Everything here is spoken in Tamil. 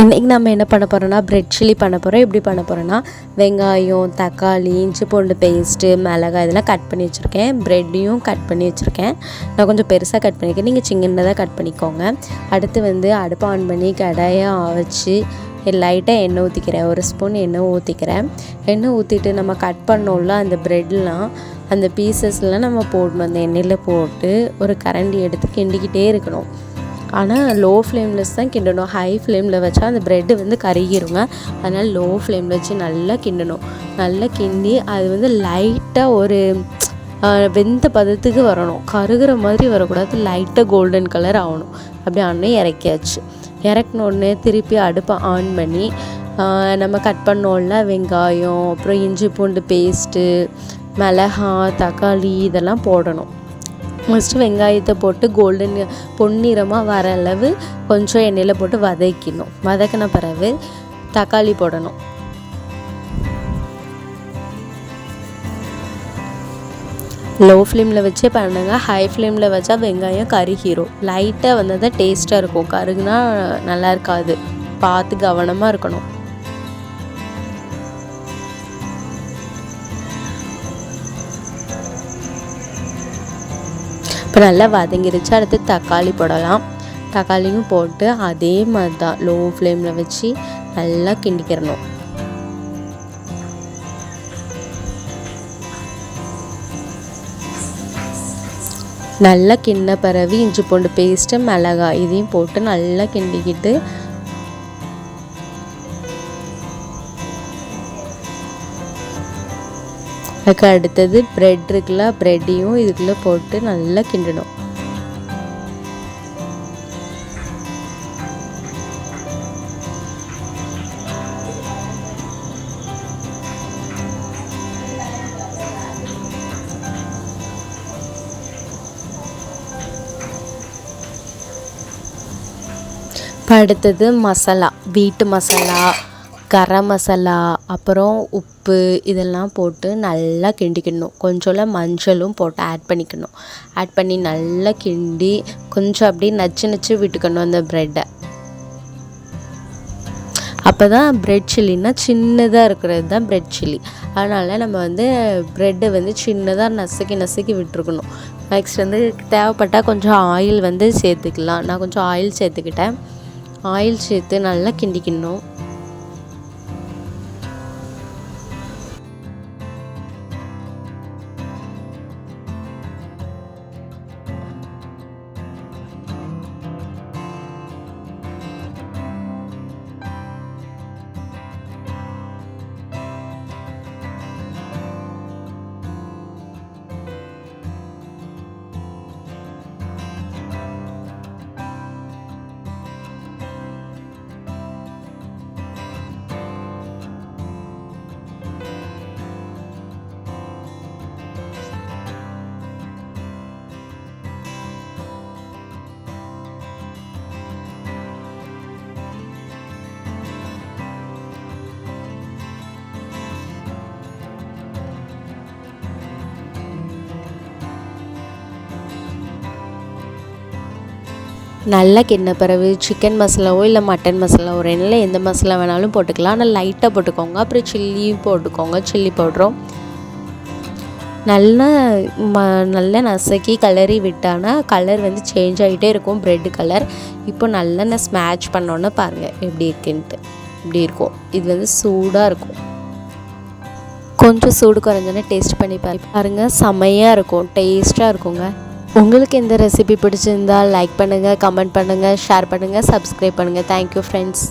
இன்றைக்கி நம்ம என்ன பண்ண போகிறோன்னா பிரெட் சில்லி பண்ண போகிறோம். எப்படி பண்ண போகிறோன்னா வெங்காயம், தக்காளி, இஞ்சி பூண்டு பேஸ்ட்டு, மிளகாய் இதெல்லாம் கட் பண்ணி வச்சுருக்கேன். ப்ரெட்டையும் கட் பண்ணி வச்சுருக்கேன். நான் கொஞ்சம் பெருசாக கட் பண்ணியிருக்கேன், நீங்கள் சின்னதாக கட் பண்ணிக்கோங்க. அடுத்து அடுப்பை ஆன் பண்ணி கடாயை வச்சு லைட்டாக எண்ணெய் ஊற்றிக்கிறேன். ஒரு ஸ்பூன் எண்ணெய் ஊற்றிக்கிறேன். எண்ணெய் ஊற்றிட்டு நம்ம கட் பண்ணோம்ல அந்த ப்ரெட்லாம், அந்த பீசஸ்லாம் நம்ம போடணும். அந்த எண்ணெயில் போட்டு ஒரு கரண்டி எடுத்து கிண்டிக்கிட்டே இருக்கணும். ஆனால் லோ ஃப்ளேமில் தான் கிண்டணும். ஹை ஃப்ளேமில் வச்சா அந்த ப்ரெட்டு கருகிருங்க. அதனால் லோ ஃப்ளேமில் வச்சு நல்லா கிண்டணும். நல்லா கிண்டி அது லைட்டாக ஒரு வெந்த பதத்துக்கு வரணும். கருகிற மாதிரி வரக்கூடாது, லைட்டாக கோல்டன் கலர் ஆகணும். அப்படி ஆனே இறக்கியாச்சு. இறக்குனோடனே திருப்பி அடுப்பை ஆன் பண்ணி நம்ம கட் பண்ணோம்ல வெங்காயம், அப்புறம் இஞ்சி பூண்டு பேஸ்ட்டு, மிளகாய், தக்காளி இதெல்லாம் போடணும். ஃபஸ்ட்டு வெங்காயத்தை போட்டு கோல்டன் பொன்னிறமாக வர அளவு கொஞ்சம் எண்ணெயில் போட்டு வதக்கணும். வதக்கின பிறகு தக்காளி போடணும். லோ ஃப்ளேமில் வச்சே பண்ணுங்க. ஹை ஃப்ளேமில் வச்சா வெங்காயம் கருகிரும். லைட்டாக தான் டேஸ்ட்டாக இருக்கும். கருகுனா நல்லா இருக்காது, பார்த்து கவனமாக இருக்கணும். இப்போ நல்லா வதங்கிருச்சு. அடுத்து தக்காளி போடலாம். தக்காளியும் போட்டு அதே மாதிரி தான் லோ ஃப்ளேமில் வச்சு நல்லா கிண்டிக்கிறணும். நல்லா கிண்ண பிறகு இஞ்சி பூண்டு பேஸ்ட்டு, மிளகாய் இதையும் போட்டு நல்லா கிண்டிக்கிட்டு அதுக்கு அடுத்தது ப்ரெட் இருக்குல்ல, ப்ரெட்டையும் இதுக்குள்ளே போட்டு நல்லா கிண்டணும். இப்போ அடுத்தது மசாலா, வீட்டு மசாலா, கரம் மசாலா, அப்புறம் உப்பு இதெல்லாம் போட்டு நல்லா கிண்டிக்கணும். கொஞ்சம் மஞ்சளும் போட்டு ஆட் பண்ணிக்கணும். ஆட் பண்ணி நல்லா கிண்டி கொஞ்சம் அப்படியே நச்சு விட்டுக்கணும் அந்த ப்ரெட்டை. அப்போ தான் ப்ரெட் சில்லின்னா சின்னதாக இருக்கிறது தான் ப்ரெட் சில்லி. அதனால் நம்ம ப்ரெட்டை சின்னதாக நசுக்கி விட்டுருக்கணும். நெக்ஸ்ட் தேவைப்பட்டால் கொஞ்சம் ஆயில் சேர்த்துக்கலாம். நான் கொஞ்சம் ஆயில் சேர்த்துக்கிட்டேன். ஆயில் சேர்த்து நல்லா கிண்டிக்கணும். நல்லா கிண்ண பிறகு சிக்கன் மசாலாவோ இல்லை மட்டன் மசாலாவோ ரெண்டில் எந்த மசாலா வேணாலும் போட்டுக்கலாம். ஆனால் லைட்டாக போட்டுக்கோங்க. அப்புறம் சில்லியும் போட்டுக்கோங்க, சில்லி பவுடரும். நல்லா நசுக்கி கலரி விட்டானா கலர் சேஞ்ச் ஆகிட்டே இருக்கும், ப்ரெட்டு கலர். இப்போ நல்லா நான் ஸ்மேட்ச் பண்ணோன்னு பாருங்கள் எப்படி இருக்குன்ட்டு. இப்படி இருக்கும். இது சூடாக இருக்கும். கொஞ்சம் சூடு குறைஞ்சோன்னே டேஸ்ட் பண்ணி பாருங்கள், செமையாக இருக்கும், டேஸ்ட்டாக இருக்குங்க. உங்களுக்கு இந்த ரெசிபி பிடிச்சிருந்தால் லைக் பண்ணுங்கள், கமெண்ட் பண்ணுங்கள், ஷேர் பண்ணுங்கள், சப்ஸ்கிரைப் பண்ணுங்கள். Thank you friends.